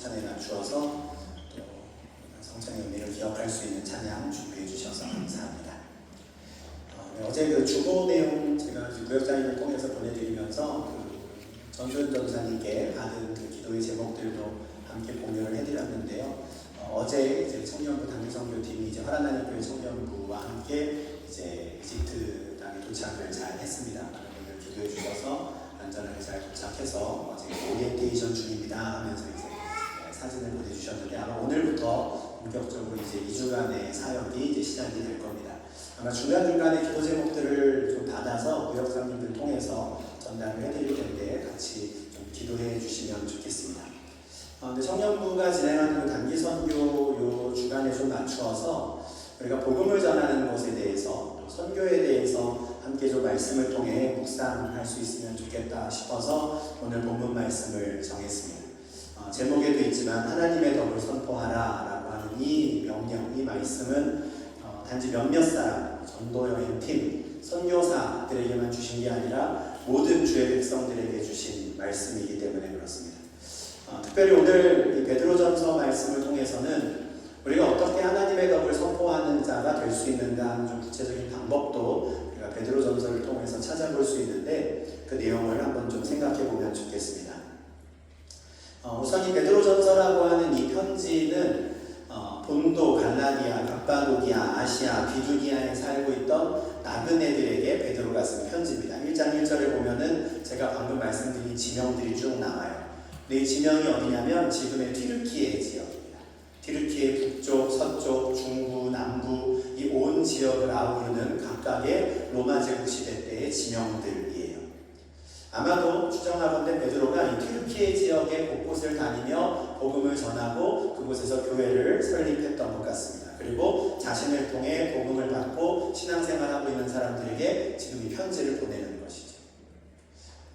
성찬에 낮추어서 또 성찬의 의미를 기억할 수 있는 찬양 준비해 주셔서 감사합니다. 어제 그 주보 내용 제가 구역장님을 통해서 보내드리면서 전도연 전사님께 받은 그 기도의 제목들도 함께 공유를 해드렸는데요. 어제 이제 청년부 단기선교팀이 이제 화란하늘교회 청년부와 함께 이제 이집트 땅에 도착을 잘 했습니다. 오늘 기도해 주셔서 안전하게 잘 도착해서 어제 오리엔테이션 중입니다 하면서 이제 사진을 보내주셨는데 아마 오늘부터 본격적으로 이제 2주간의 사역이 이제 시작이 될 겁니다. 아마 중간중간에 기도 제목들을 좀 받아서 구역장님들 통해서 전달을 해드릴 텐데 같이 좀 기도해 주시면 좋겠습니다. 근데 청년부가 진행하는 그 단기 선교 요 주간에 좀 맞추어서 우리가 복음을 전하는 것에 대해서 또 선교에 대해서 함께 좀 말씀을 통해 묵상할 수 있으면 좋겠다 싶어서 오늘 본문 말씀을 정했습니다. 제목에도 있지만 하나님의 덕을 선포하라 라고 하는 이 명령, 이 말씀은 단지 몇몇 사람, 전도여행팀, 선교사들에게만 주신 게 아니라 모든 주의 백성들에게 주신 말씀이기 때문에 그렇습니다. 특별히 오늘 이 베드로전서 말씀을 통해서는 우리가 어떻게 하나님의 덕을 선포하는 자가 될 수 있는가 하는 좀 구체적인 방법도 우리가 베드로전서를 통해서 찾아볼 수 있는데 그 내용을 한번 좀 생각해 보면 좋겠습니다. 우선 이 베드로전서라고 하는 이 편지는 본도, 갈라디아, 갑바도기아, 아시아, 비두니아에 살고 있던 나그네들에게 베드로가 쓴 편지입니다. 1장 1절에 보면은 제가 방금 말씀드린 지명들이 쭉 나와요. 근데 이 지명이 어디냐면 지금의 튀르키예 지역입니다. 튀르키예 북쪽, 서쪽, 중부, 남부 이 온 지역을 아우르는 각각의 로마 제국 시대 때의 지명들이에요. 아마도 추정하건대 베드로가 이 튀르키예 지역의 곳곳을 다니며 복음을 전하고 그곳에서 교회를 설립했던 것 같습니다. 그리고 자신을 통해 복음을 받고 신앙생활하고 있는 사람들에게 지금 이 편지를 보내는 것이죠.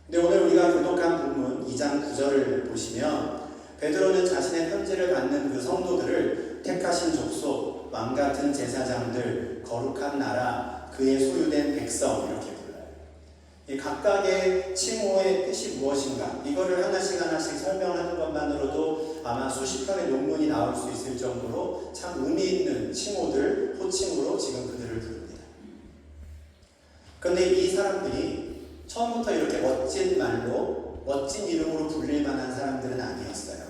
근데 오늘 우리가 교독한 본문 2장 9절을 보시면 베드로는 자신의 편지를 받는 그 성도들을 택하신 족속, 왕같은 제사장들, 거룩한 나라, 그의 소유된 백성 이렇게 불러요. 이 각각의 칭호의 뜻이 무엇인가 이거를 하나씩 설명하는 것만으로도 아마 수십 편의 논문이 나올 수 있을 정도로 참 의미 있는 칭호들, 호칭으로 지금 그들을 부릅니다. 그런데 이 사람들이 처음부터 이렇게 멋진 말로 멋진 이름으로 불릴 만한 사람들은 아니었어요.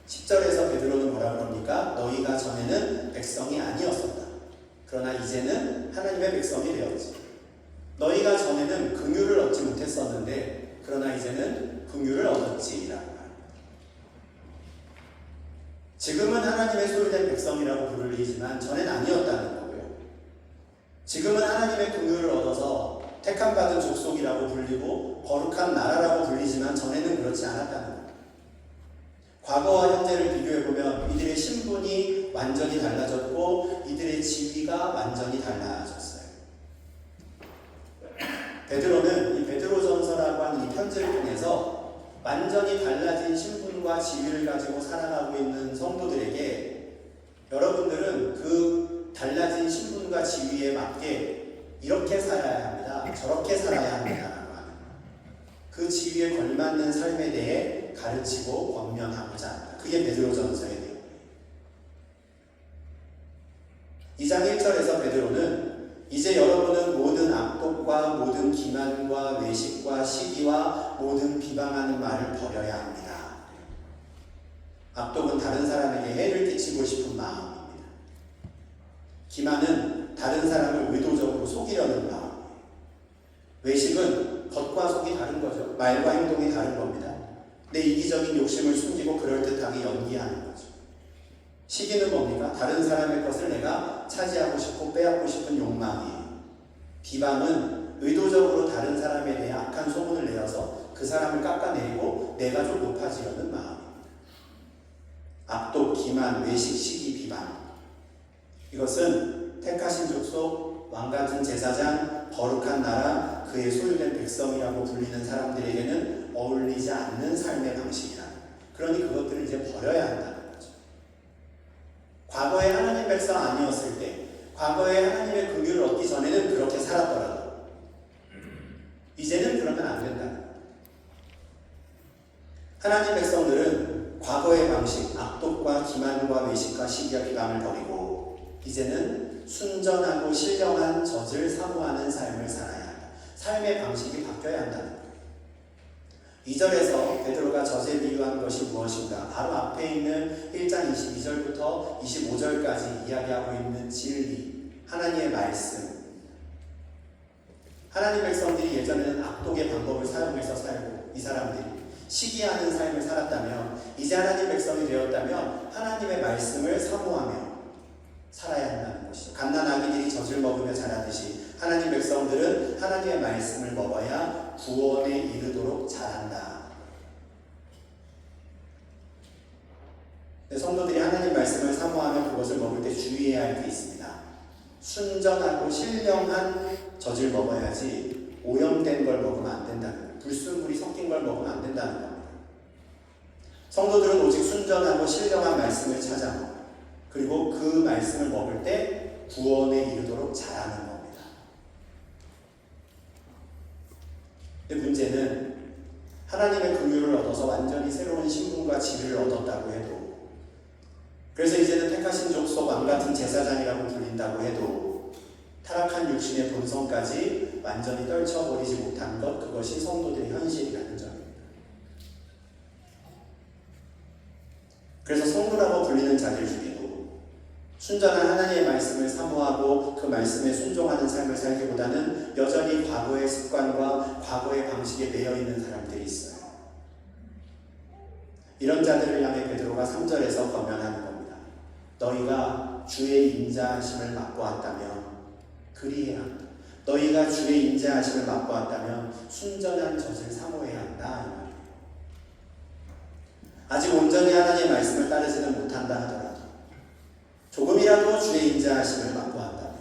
10절에서 베드로는 뭐라 그럽니까? 너희가 전에는 백성이 아니었었다. 그러나 이제는 하나님의 백성이 되었지. 너희가 전에는 긍휼을 얻지 못했었는데 그러나 이제는 긍휼을 얻었지라고 합니다. 지금은 하나님의 소유된 백성이라고 부르지만 전엔 아니었다는 거고요. 지금은 하나님의 긍휼을 얻어서 택함받은 족속이라고 불리고 거룩한 나라라고 불리지만 전에는 그렇지 않았다는 거예요. 과거와 현재를 비교해보면 이들의 신분이 완전히 달라졌고 이들의 지위가 완전히 달라졌어요. 베드로는 이 베드로전서라고 하는 이 편지를 통해서 완전히 달라진 신분과 지위를 가지고 살아가고 있는 성도들에게 여러분들은 그 달라진 신분과 지위에 맞게 이렇게 살아야 합니다. 저렇게 살아야 합니다라고 하는 그 지위에 걸맞는 삶에 대해 가르치고 권면하고자 합니다. 그게 베드로전서의 내용이에요. 2장 1절에서 베드로는 이제 여러분은 모든 악독과 모든 기만과 외식과 시기와 모든 비방하는 말을 버려야 합니다. 악독은 다른 사람에게 해를 끼치고 싶은 마음입니다. 기만은 다른 사람을 의도적으로 속이려는 마음. 외식은 겉과 속이 다른 거죠. 말과 행동이 다른 겁니다. 내 이기적인 욕심을 숨기고 그럴듯하게 연기하는 거죠. 시기는 뭡니까? 다른 사람의 것을 내가 차지하고 싶고 빼앗고 싶은 욕망이에요. 비방은 의도적으로 다른 사람에 대해 악한 소문을 내어서 그 사람을 깎아내리고 내가 좀 높아지려는 마음입니다. 악독, 기만, 외식, 시기, 비방. 이것은 택하신 족속, 왕같은 제사장, 거룩한 나라, 그의 소유된 백성이라고 불리는 사람들에게는 어울리지 않는 삶의 방식이다. 그러니 그것들을 이제 버려야 한다는 거죠. 과거에 하나님 백성 아니었을 때, 과거에 하나님의 긍휼을 얻기 전에는 그렇게 살았더라도 이제는 그러면 안 된다는 거예요. 하나님 백성들은 과거의 방식, 악독과 기만과 외식과 시기와 비방을 버리고 이제는 순전하고 신령한 젖을 사모하는 삶을 살아야 한다. 삶의 방식이 바뀌어야 한다는 거예요. 2절에서 베드로가 젖에 비유한 것이 무엇인가? 바로 앞에 있는 1장 22절부터 25절까지 이야기하고 있는 진리, 하나님의 말씀. 하나님 백성들이 예전에는 악독의 방법을 사용해서 살고 이 사람들이 시기하는 삶을 살았다면 이제 하나님 백성이 되었다면 하나님의 말씀을 사모하며 살아야 한다는 것이죠. 갓난 아기들이 젖을 먹으며 자라듯이 하나님 백성들은 하나님의 말씀을 먹어야 구원에 이르도록 자란다. 성도들이 하나님 말씀을 사모하며 그것을 먹을 때 주의해야 할 게 있습니다. 순전하고 신령한 젖을 먹어야지 오염된 걸 먹으면 안 된다는 거예요. 불순물이 섞인 걸 먹으면 안 된다는 겁니다. 성도들은 오직 순전하고 신령한 말씀을 찾아 먹어요. 그리고 그 말씀을 먹을 때 구원에 이르도록 자라는 겁니다. 근데 문제는 하나님의 긍휼을 얻어서 완전히 새로운 신분과 지위를 얻었다고 해도, 그래서 이제는 택하신 족속 왕같은 제사장이라고 불린다고 해도 타락한 육신의 본성까지 완전히 떨쳐버리지 못한 것, 그것이 성도들의 현실이라는 점입니다. 그래서 성도라고 불리는 자들 중에도 순전한 하나님의 말씀을 사모하고 그 말씀에 순종하는 삶을 살기보다는 여전히 과거의 습관과 과거의 방식에 매여 있는 사람들이 있어요. 이런 자들을 향해 베드로가 3절에서 권면하는 겁니다. 너희가 주의 인자하심을 맛보았다면 그리해야 한다. 너희가 주의 인자하심을 맛보았다면 순전한 젖을 사모해야 한다. 아직 온전히 하나님의 말씀을 따르지는 못한다 하더라도 조금이라도 주의 인자하심을 맛보았다면,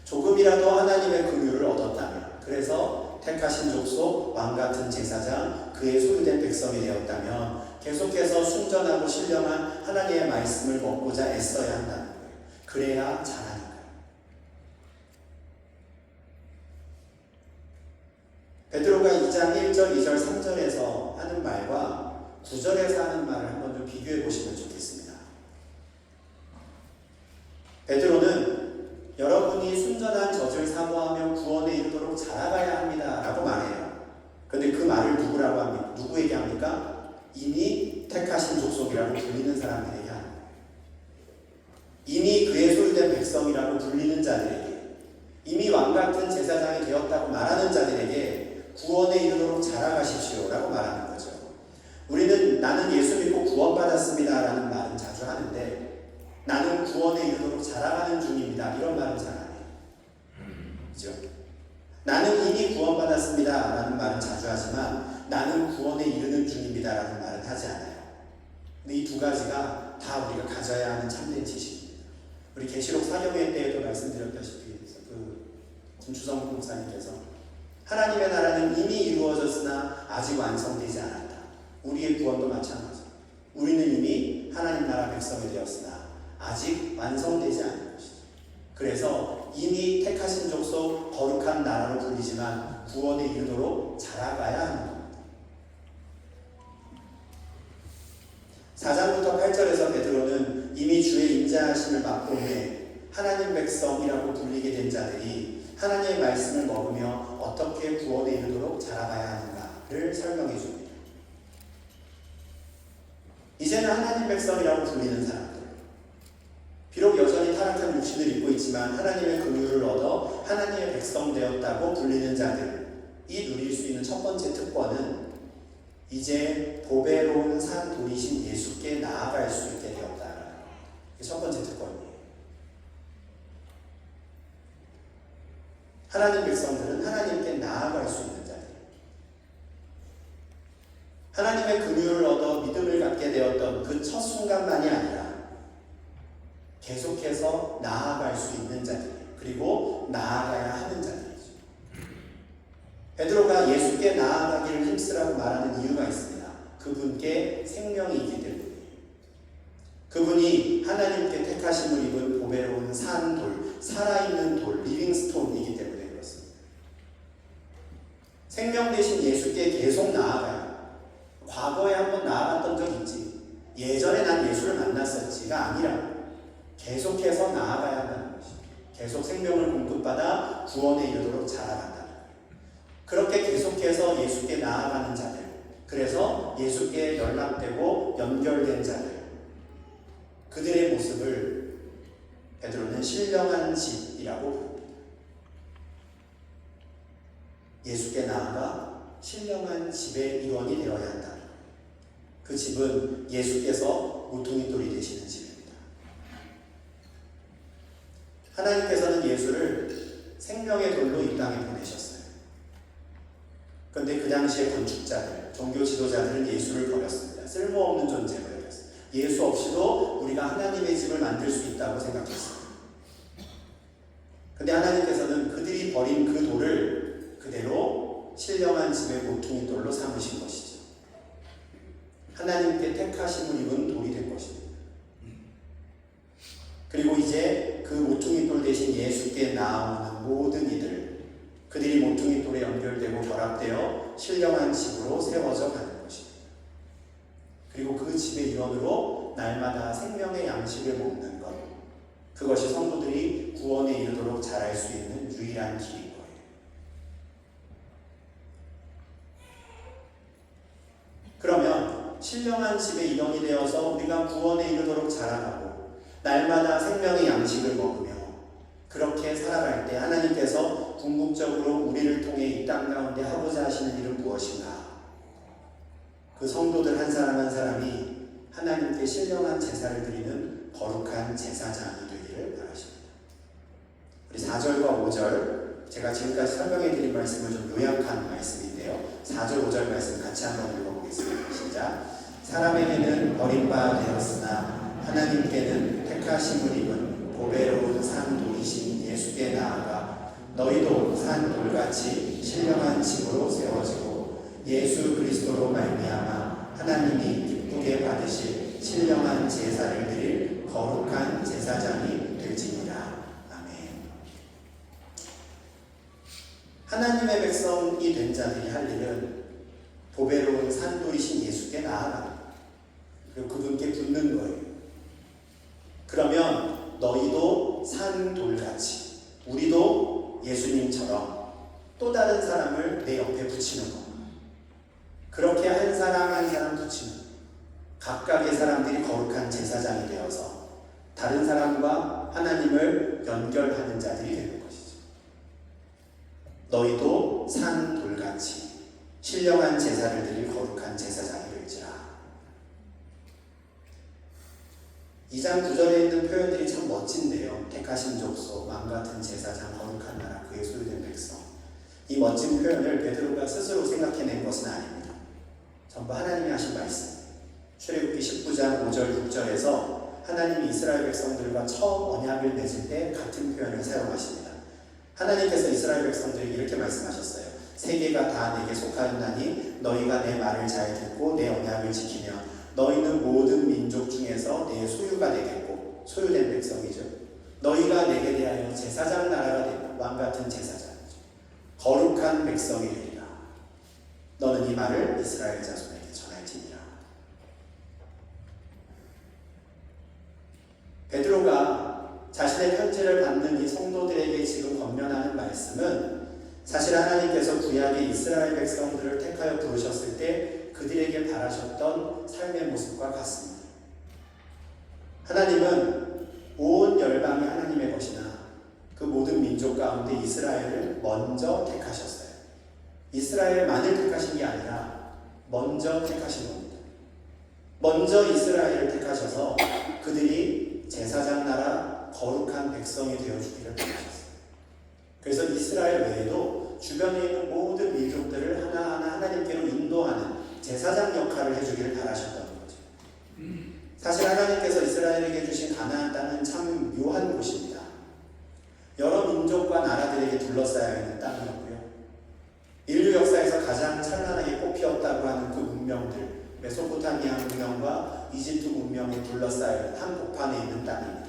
조금이라도 하나님의 긍휼을 얻었다면, 그래서 택하신 족속 왕같은 제사장 그의 소유된 백성이 되었다면 계속해서 순전하고 신령한 하나님의 말씀을 먹고자 애써야 한다는 거예요. 그래야 잘하는 거예요. 베드로가 2장 1절, 2절, 3절에서 하는 말과 9절에서 하는 말을 한번 좀 비교해 보시면 좋겠습니다. 베드로는 여러분이 순전한 젖을 사모하며 구원에 이르도록 자라가야 합니다 라고 말해요. 그런데 그 말을 누구라고 합니까? 누구에게 합니까? 이미 택하신 족속이라고 불리는 사람들에게 합니다. 이미 그의 소유된 백성이라고 불리는 자들에게, 이미 왕같은 제사장이 되었다고 말하는 자들에게 구원에 이르도록 자라가십시오 라고 말하는 거죠. 우리는 나는 예수 믿고 구원받았습니다 라는 말은 자주 하는데 나는 구원에 이르도록 자라가는 중입니다 이런 말은 잘 안 해요. 그죠? 나는 이미 구원받았습니다 라는 말은 자주 하지만 나는 구원에 이르는 중입니다 라는 말은 하지 않아요. 근데 이 두 가지가 다 우리가 가져야 하는 참된 지식입니다. 우리 계시록 사경회 때에도 말씀드렸다시피 김주성 목사님께서 하나님의 나라는 이미 이루어졌으나 아직 완성되지 않았다. 우리의 구원도 마찬가지입니다. 우리는 이미 하나님 나라 백성이 되었으나 아직 완성되지 않은 것이죠. 그래서 이미 택하신 족속 거룩한 나라로 불리지만 구원에 이르도록 자라가야 하는 겁니다. 4장부터 8절에서 베드로는 이미 주의 인자하심을 맛본 후에 하나님 백성이라고 불리게 된 자들이 하나님의 말씀을 먹으며 어떻게 구원에 이르도록 자라가야 하는가를 설명해 줍니다. 이제는 하나님 백성이라고 불리는 사람들, 비록 여전히 타락한 육신을 입고 있지만 하나님의 긍휼을 얻어 하나님의 백성 되었다고 불리는 자들이 누릴 수 있는 첫 번째 특권은 이제 보배로운 산 돌이신 예수께 나아갈 수 있게 되었다라는 게 첫 번째 특권이에요. 하나님 백성들은 하나님께 나아갈 수 있는 자들이에요. 하나님의 긍휼을 얻어 믿음을 갖게 되었던 그 첫 순간만이 아니라 계속해서 나아갈 수 있는 자들, 그리고 나아가야 하는 자들이죠. 베드로가 예수께 나아가기를 힘쓰라고 말하는 이유가 있습니다. 그분께 생명이 있기 때문이에요. 그분이 하나님께 택하심을 입은 보배로운 산돌, 살아있는 돌, 리빙스톤이기 때문에 그렇습니다. 생명 되신 예수께 계속 나아가요. 과거에 한번 나아갔던 적 있지. 예수를 만났었지가 아니라 계속해서 나아가야 한다는 것입니다. 계속 생명을 공급받아 구원에 이르도록 자라간다. 그렇게 계속해서 예수께 나아가는 자들, 그래서 예수께 연락되고 연결된 자들, 그들의 모습을 베드로는 신령한 집이라고 부릅니다. 예수께 나아가 신령한 집의 일원이 되어야 한다. 그 집은 예수께서 모퉁이 돌이 되시는 집입니다. 하나님께서는 예수를 생명의 돌로 이 땅에 보내셨어요. 그런데 그 당시의 건축자들, 종교 지도자들은 예수를 버렸습니다. 쓸모없는 존재로 여겼어요. 예수 없이도 우리가 하나님의 집을 만들 수 있다고 생각했어요. 그런데 하나님께서는 그들이 버린 그 돌을 그대로 신령한 집의 모퉁이 돌로 삼으신 것이죠. 하나님께 택하심을 입은 돌이 된 것입니다. 그리고 이제 그 모퉁이 돌 대신 예수께 나아오는 모든 이들, 그들이 모퉁이 돌에 연결되고 결합되어 신령한 집으로 세워져 가는 것입니다. 그리고 그 집의 일원으로 날마다 생명의 양식을 먹는 것, 그것이 성도들이 구원에 이르도록 자랄 수 있는 유일한 길인 거예요. 그러면 신령한 집의 일원이 되어서 우리가 구원에 이르도록 자라나고 날마다 생명의 양식을 먹으며 그렇게 살아갈 때 하나님께서 궁극적으로 우리를 통해 이 땅 가운데 하고자 하시는 일은 무엇인가? 그 성도들 한 사람 한 사람이 하나님께 신령한 제사를 드리는 거룩한 제사장이 되기를 바라십니다. 우리 4절과 5절, 제가 지금까지 설명해 드린 말씀을 좀 요약한 말씀인데요. 4절, 5절 말씀 같이 한번 읽어보겠습니다. 시작. 사람에게는 버림바 되었으나 하나님께는 택하심을 입은 보배로운 산 돌이신 예수께 나아가 너희도 산 돌같이 신령한 집으로 세워지고 예수 그리스도로 말미암아 하나님이 기쁘게 받으실 신령한 제사를 드릴 거룩한 제사장이 될지니라. 아멘. 하나님의 백성이 된 자들이 할 일은 보배로운 산돌이신 예수께 나아가는, 그리고 그분께 붙는 거예요. 그러면 너희도 산돌같이, 우리도 예수님처럼 또 다른 사람을 내 옆에 붙이는 것. 그렇게 한 사람 한 사람 붙이는, 각각의 사람들이 거룩한 제사장이 되어서 다른 사람과 하나님을 연결하는 자들이 되는 것이죠. 너희도 산돌같이 신령한 제사를 드릴 거룩한 제사장이 될지라. 2장 9절에 있는 표현들이 참 멋진데요. 택하신 족속, 망같은 제사장, 거룩한 나라, 그의 소유된 백성. 이 멋진 표현을 베드로가 스스로 생각해낸 것은 아닙니다. 전부 하나님이 하신 말씀. 출애굽기 19장 5절 6절에서 하나님이 이스라엘 백성들과 처음 언약을 맺을 때 같은 표현을 사용하십니다. 하나님께서 이스라엘 백성들에게 이렇게 말씀하셨어요. 세계가 다 내게 속하였나니 너희가 내 말을 잘 듣고 내 언약을 지키며 너희는 모든 민족 중에서 내 소유가 되겠고, 소유된 백성이죠. 너희가 내게 대하여 제사장 나라가 되고, 왕같은 제사장이죠. 거룩한 백성이 되리라. 너는 이 말을 이스라엘 자손에게 전할지니라. 베드로가 자신의 편지를 받는 이 성도들에게 지금 권면하는 말씀은 사실 하나님께서 구약의 이스라엘 백성들을 택하여 부르셨을 때 그들에게 바라셨던 삶의 모습과 같습니다. 하나님은 온 열방이 하나님의 것이나 그 모든 민족 가운데 이스라엘을 먼저 택하셨어요. 이스라엘만을 택하신 게 아니라 먼저 택하신 겁니다. 먼저 이스라엘을 택하셔서 그들이 제사장 나라 거룩한 백성이 되어주기를 바라셨어요. 그래서 이스라엘 외에도 주변에 있는 모든 민족들을 하나하나 하나님께로 인도하는 제사장 역할을 해주기를 바라셨던 거죠. 사실 하나님께서 이스라엘에게 주신 가나안 땅은 참 묘한 곳입니다. 여러 민족과 나라들에게 둘러싸여 있는 땅이었고요. 인류 역사에서 가장 찬란하게 꽃피었다고 하는 그 문명들, 메소포타미아 문명과 이집트 문명에 둘러싸여 있는 한복판에 있는 땅입니다.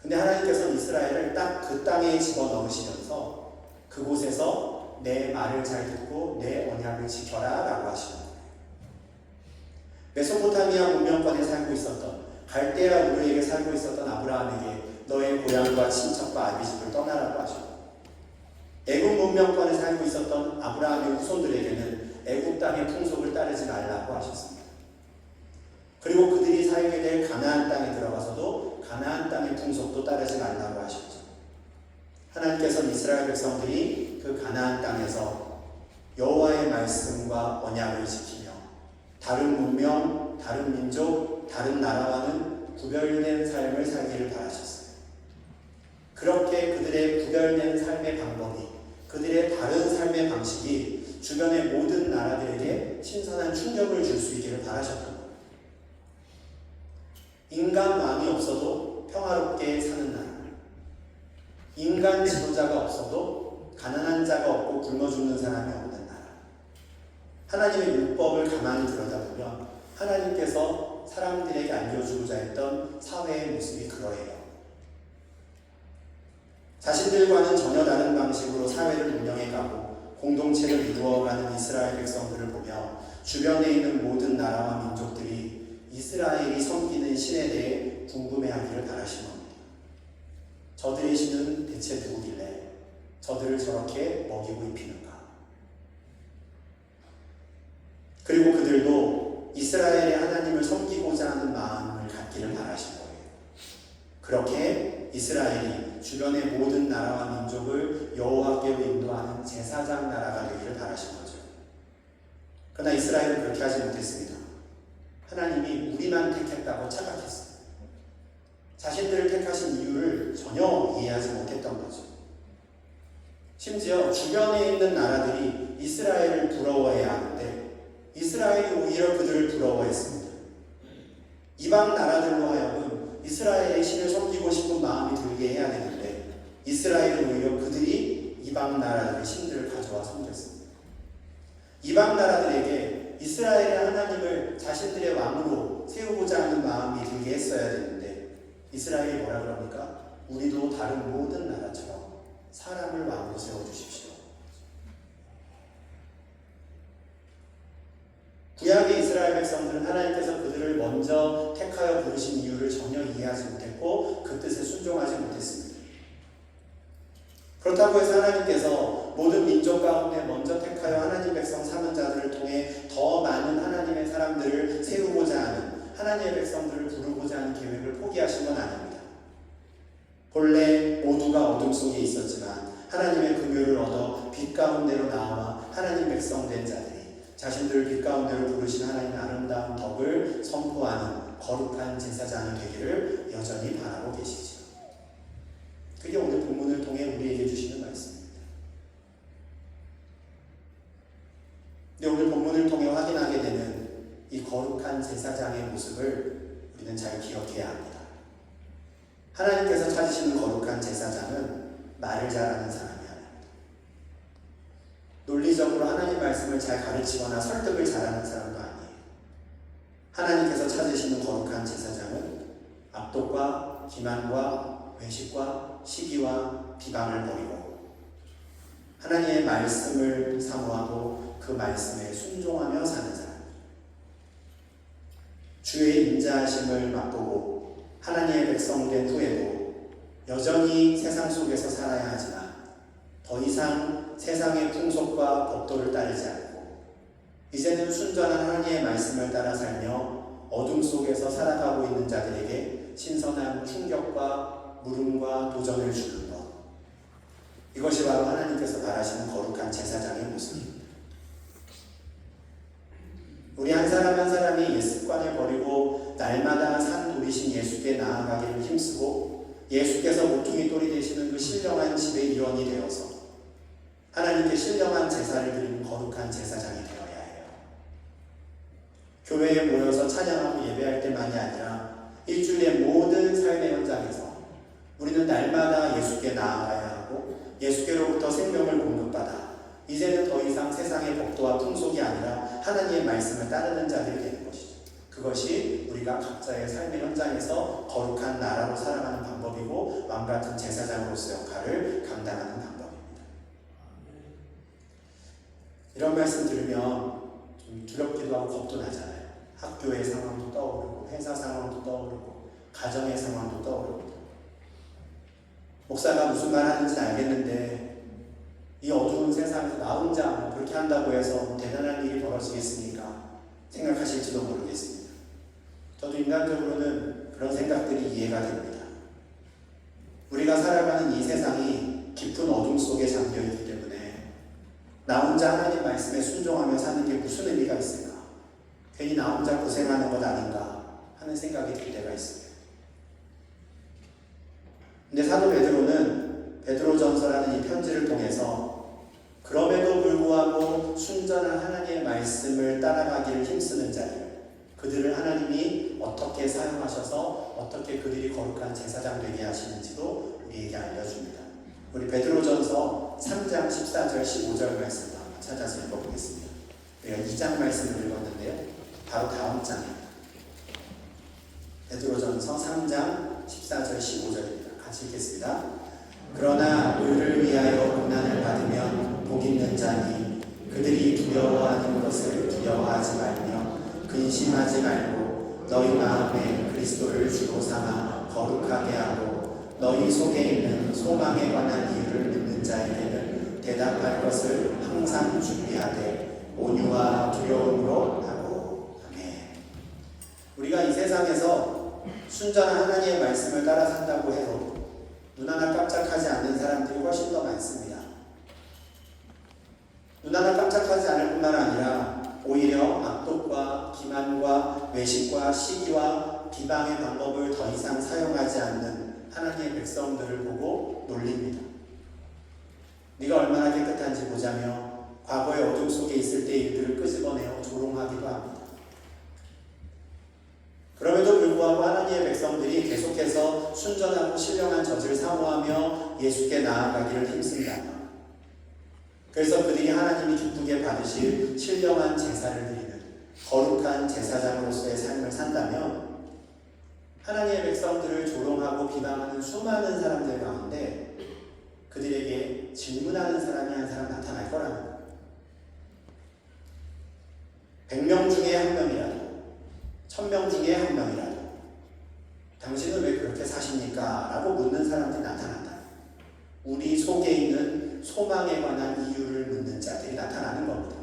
근데 하나님께서는 이스라엘을 딱 그 땅에 집어넣으시면서 그곳에서 내 말을 잘 듣고 내 언약을 지켜라 라고 하시는 거예요. 메소포타미아 문명권에 갈대아 우르에게 살고 있었던 아브라함에게 너의 고향과 친척과 아비집을 떠나라고 하셨고, 애국 문명권에 살고 있었던 아브라함의 후손들에게는 애국 땅의 풍속을 따르지 말라고 하셨습니다. 그리고 그들이 살게 될 가나안 땅에 들어가서도 가나안 땅의 풍속도 따르지 말라고 하셨죠. 하나님께서는 이스라엘 백성들이 그 가나안 땅에서 여호와의 말씀과 언약을 지키며 다른 문명, 다른 민족, 다른 나라와는 구별된 삶을 살기를 바라셨어요. 그렇게 그들의 구별된 삶의 방법이, 그들의 다른 삶의 방식이 주변의 모든 나라들에게 신선한 충격을 줄 수 있기를 바라셨던 거예요. 인간 왕이 없어도 평화롭게 사는 나라, 인간 지도자가 없어도 가난한 자가 없고 굶어 죽는 사람이 없는 나라. 하나님의 율법을 가만히 들여다보면 하나님께서 사람들에게 알려주고자 했던 사회의 모습이 그러해요. 자신들과는 전혀 다른 방식으로 사회를 운영해가고 공동체를 이루어가는 이스라엘 백성들을 보며 주변에 있는 모든 나라와 민족들이 이스라엘이 섬기는 신에 대해 궁금해하기를 바라신 겁니다. 저들의 신은 대체 누구길래 저들을 저렇게 먹이고 입히는가? 그리고 그들도 이스라엘의 하나님을 섬기고자 하는 마음을 갖기를 바라신 거예요. 그렇게 이스라엘이 주변의 모든 나라와 민족을 여호와께로 인도하는 제사장 나라가 되기를 바라신 거죠. 그러나 이스라엘은 그렇게 하지 못했습니다. 하나님이 우리만 택했다고 착각했어요. 자신들을 택하신 이유를 전혀 이해하지 못했던 거죠. 심지어 주변에 있는 나라들이 이스라엘을 부러워해야 하는데 이스라엘이 오히려 그들을 부러워했습니다. 이방 나라들로 하여금 이스라엘의 신을 섬기고 싶은 마음이 들게 해야 되는데 이스라엘은 오히려 그들이 이방 나라들의 신들을 가져와 섬겼습니다. 이방 나라들에게 이스라엘의 하나님을 자신들의 왕으로 세우고자 하는 마음이 들게 했어야 되는데 이스라엘이 뭐라 그럽니까? 우리도 다른 모든 나라처럼 사람을 왕으로 세워주십시오. 구약의 이스라엘 백성들은 하나님께서 그들을 먼저 택하여 부르신 이유를 전혀 이해하지 못했고 그 뜻에 순종하지 못했습니다. 그렇다고 해서 하나님께서 모든 민족 가운데 먼저 택하여 하나님 백성 삼은 자들을 통해 더 많은 하나님의 사람들을 세우고자 하는 하나님의 백성들을 부르고자 하는 계획을 포기하신 건 아닙니다. 본래 모두가 어둠 속에 있었지만 하나님의 긍휼을 얻어 빛 가운데로 나와 하나님 백성 된 자들이 자신들을 빛 가운데로 부르신 하나님의 아름다운 덕을 선포하는 거룩한 제사장이 되기를 여전히 바라고 계시죠. 그게 오늘 본문을 통해 우리에게 주시는 말씀입니다. 근데 오늘 본문을 통해 확인하게 되는 이 거룩한 제사장의 모습을 우리는 잘 기억해야 합니다. 하나님께서 찾으시는 거룩한 제사장은 말을 잘하는 사람이 아닙니다. 논리적으로 하나님 말씀을 잘 가르치거나 설득을 잘하는 사람도 아니에요. 하나님께서 찾으시는 거룩한 제사장은 압독과 기만과 외식과 시기와 비방을 버리고 하나님의 말씀을 사모하고 그 말씀에 순종하며 사는 사람, 주의 인자하심을 맛보고 하나님의 백성 된 후에도 여전히 세상 속에서 살아야 하지만 더 이상 세상의 풍속과 법도를 따르지 않고 이제는 순전한 하나님의 말씀을 따라 살며 어둠 속에서 살아가고 있는 자들에게 신선한 충격과 물음과 도전을 주는 것, 이것이 바로 하나님께서 바라시는 거룩한 제사장의 모습입니다. 우리 한 사람 한 사람이 옛 습관을 버리고 날마다 산 돌이신 예수께 나아가기를 힘쓰고 예수께서 모퉁이 돌이 되시는 그 신령한 집의 일원이 되어서 하나님께 신령한 제사를 드리는 거룩한 제사장이 되어야 해요. 교회에 모여서 찬양하고 예배할 때만이 아니라 일주일의 모든 삶의 현장에서 우리는 날마다 예수께 나아가야 하고 예수께로부터 생명을 공급받아 이제는 더 이상 세상의 법도와 풍속이 아니라 하나님의 말씀을 따르는 자들이 되는 것이죠. 그것이 우리가 각자의 삶의 현장에서 거룩한 나라로 살아가는 방법이고 왕같은 제사장으로서 역할을 감당하는 방법입니다. 이런 말씀 들으면 좀 두렵기도 하고 겁도 나잖아요. 학교의 상황도 떠오르고 회사 상황도 떠오르고 가정의 상황도 떠오릅니다. 목사가 무슨 말 하는지는 알겠는데 이 어두운 세상에서 나 혼자 그렇게 한다고 해서 대단한 일이 벌어지겠습니까? 생각하실지도 모르겠습니다. 저도 인간적으로는 그런 생각들이 이해가 됩니다. 우리가 살아가는 이 세상이 깊은 어둠 속에 잠겨있기 때문에 나 혼자 하나님 말씀에 순종하며 사는 게 무슨 의미가 있을까? 괜히 나 혼자 고생하는 것 아닌가 하는 생각이 들 때가 있습니다. 근데 사도 베드로는 베드로전서라는 이 편지를 통해서 그럼에도 불구하고 순전한 하나님의 말씀을 따라가기를 힘쓰는 자들, 그들을 하나님이 어떻게 사용하셔서 어떻게 그들이 거룩한 제사장 되게 하시는지도 우리에게 알려줍니다. 우리 베드로전서 3장 14절 15절 말씀을 한번 찾아서 읽어보겠습니다. 우리가 2장 말씀을 읽었는데요. 바로 다음 장입니다. 베드로전서 3장 14절 15절입니다. 같이 읽겠습니다. 그러나 의를 위하여 고난을 받으면 복 있는 자니 그들이 두려워하는 것을 두려워하지 말며 근심하지 말고 너희 마음에 그리스도를 주로 삼아 거룩하게 하고 너희 속에 있는 소망에 관한 이유를 묻는 자에게는 대답할 것을 항상 준비하되 온유와 두려움으로 하고. 아멘. 우리가 이 세상에서 순전한 하나님의 말씀을 따라 산다고 해도 눈 하나 깜짝하지 않는 사람들이 훨씬 더 많습니다. 눈 하나 깜짝하지 않을 뿐만 아니라 오히려 악독과 기만과 외식과 시기와 비방의 방법을 더 이상 사용하지 않는 하나님의 백성들을 보고 놀립니다. 네가 얼마나 깨끗한지 보자며 과거의 어둠 속에 있을 때의 일들을 끄집어내어 조롱하기도 합니다. 그럼에도 불구하고 하나님의 백성들이 계속해서 순전하고 신령한 젖을 사모하며 예수께 나아가기를 힘쓴다면, 그래서 그들이 하나님이 기쁘게 받으실 신령한 제사를 드리는 거룩한 제사장으로서의 삶을 산다면 하나님의 백성들을 조롱하고 비방하는 수많은 사람들 가운데 그들에게 질문하는 사람이 한 사람 나타날 거랍니다. 100명 중에 한 명이라도, 1000명 중에 한 명이라도 당신은 왜 그렇게 사십니까? 라고 묻는 사람들이 나타난다. 우리 속에 있는 소망에 관한 이유를 묻는 자들이 나타나는 겁니다.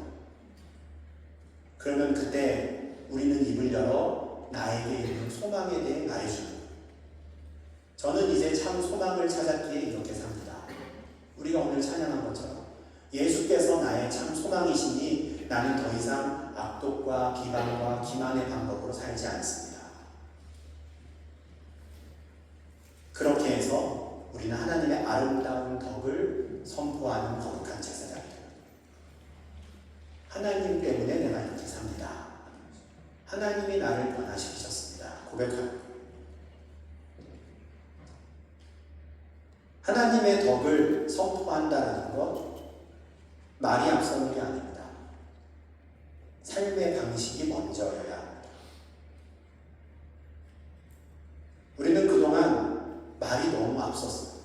그러면 그때 우리는 입을 열어 나에게 있는 소망에 대해 말해주는 거예요. 저는 이제 참 소망을 찾았기에 이렇게 삽니다. 우리가 오늘 찬양한 것처럼 예수께서 나의 참 소망이시니 나는 더 이상 악독과 비방과 기만의 방법으로 살지 않습니다. 그렇게 해서 우리는 하나님의 아름다운 덕을 선포하는 거룩한 제사장이 됩니다. 하나님 때문에 내가 이렇게 삽니다. 하나님이 나를 변화시키셨습니다. 고백합니다. 하나님의 덕을 선포한다는 것, 말이 앞서는 게 아닙니다. 삶의 방식이 먼저여야 합니다. 우리는 그동안 말이 너무 앞섰어요.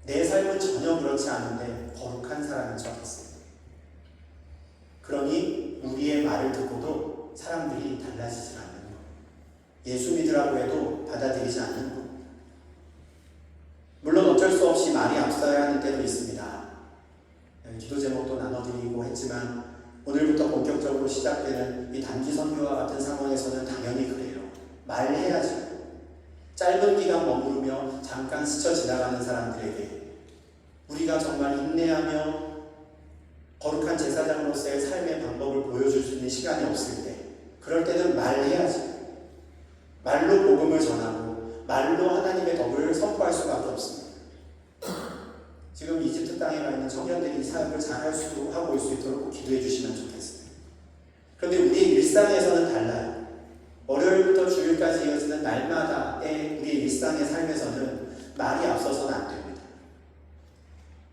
내 삶은 전혀 그렇지 않은데 거룩한 사람인 척 했어요. 그러니 우리의 말을 듣고도 사람들이 달라지지 않는 거예요. 예수 믿으라고 해도 받아들이지 않는 거예요. 물론 어쩔 수 없이 말이 앞서야 하는 때도 있습니다. 기도 제목도 나눠드리고 했지만 오늘부터 본격적으로 시작되는 이 단기 선교와 같은 상황에서는 당연히 그래요. 말해야죠. 짧은 기간 머무르며 잠깐 스쳐 지나가는 사람들에게 우리가 정말 인내하며 거룩한 제사장으로서의 삶의 방법을 보여줄 수 있는 시간이 없을 때, 그럴 때는 말해야지. 말로 복음을 전하고 말로 하나님의 덕을 선포할 수밖에 없습니다. 지금 이집트 땅에 가 있는 청년들이 이 사역을 잘할 수 하고 올 수 있도록 꼭 기도해 주시면 좋겠습니다. 그런데 우리의 일상에서는 달라요. 월요일부터 주일까지 이어지는 날마다의 우리의 일상의 삶에서는 말이 앞서서는 안 됩니다.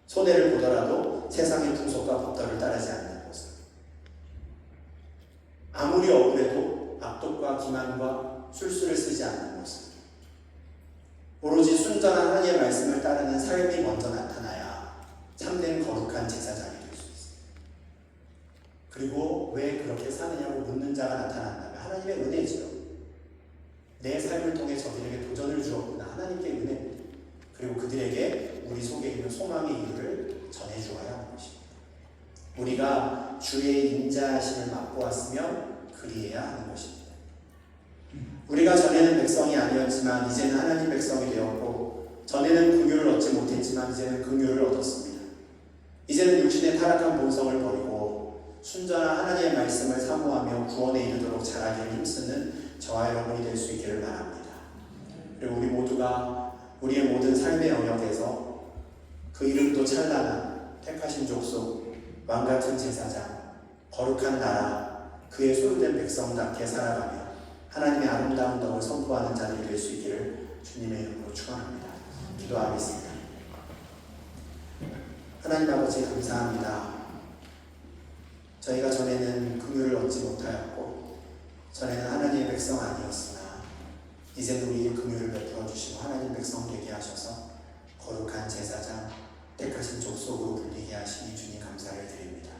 손해를 보더라도 세상의 풍속과 법도를 따르지 않는 것은, 아무리 억울해도 악독과 기만과 술수를 쓰지 않는 것은, 오로지 순전한 하나님의 말씀을 따르는 삶이 먼저 나타나야 참된 거룩한 제사장이 될 수 있습니다. 그리고 왜 그렇게 사느냐고 묻는 자가 나타난다면 하나님의 은혜지요. 내 삶을 통해 저들에게 도전을 주었구나. 하나님께 은혜, 그리고 그들에게 우리 속에 있는 소망의 이유를 전해주어야 하는 것입니다. 우리가 주의 인자하심을 맛보았으면 그리해야 하는 것입니다. 우리가 전에는 백성이 아니었지만 이제는 하나님 백성이 되었고, 전에는 긍휼을 얻지 못했지만 이제는 긍휼을 얻었습니다. 이제는 육신의 타락한 본성을 버리고 순전한 하나님의 말씀을 사모하며 구원에 이르도록 자라기를 힘쓰는 저와 여러분이 될 수 있기를 바랍니다. 그리고 우리 모두가 우리의 모든 삶의 영역에서 그 이름도 찬란한 택하신 족속, 왕같은 제사장, 거룩한 나라, 그의 소유된 백성답게 살아가며 하나님의 아름다운 덕을 선포하는 자들이 될 수 있기를 주님의 이름으로 축원합니다. 기도하겠습니다. 하나님 아버지 감사합니다. 저희가 전에는 긍휼을 얻지 못하였고 전에는 하나님의 백성 아니었으나 이제는 우리에게 긍휼을 베풀어 주시고 하나님 백성 되게 하셔서 거룩한 제사장, 택하신 족속으로 불리게 하시니 주님 감사를 드립니다.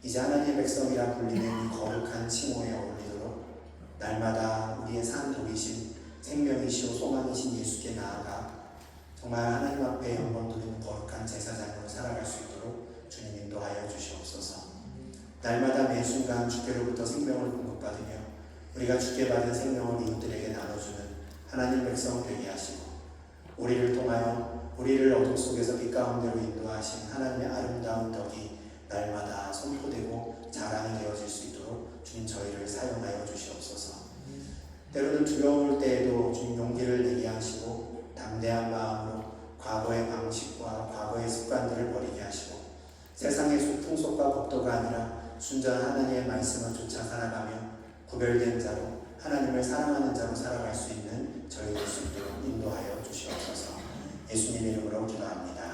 이제 하나님의 백성이라 불리는 이 거룩한 칭호에 어울리도록 날마다 우리의 산 돌이신 생명이시오 소망이신 예수께 나아가 정말 하나님 앞에 영광 돌리는 거룩한 제사장으로 살아갈 수 있도록 주님 인도하여 주시옵소서. 날마다 매 순간 주께로부터 생명을 공급받으며 우리가 주께 받은 생명을 이웃들에게 나눠주는 하나님 백성 되게 하시고 우리를 통하여 우리를 어둠 속에서 빛 가운데로 인도하신 하나님의 아름다운 덕이 날마다 선포되고 자랑이 되어질 수 있도록 주님 저희를 사용하여 주시옵소서. 때로는 두려울 때에도 주님 용기를 내게 하시고 담대한 마음으로 과거의 방식과 과거의 습관들을 버리게 하시고 세상의 풍속과 법도가 아니라 순전한 하나님의 말씀을 쫓아 살아가며 구별된 자로 하나님을 사랑하는 자로 살아갈 수 있는 저희 될 수 있도록 인도하여 주시옵소서. 예수님의 이름으로 기도합니다.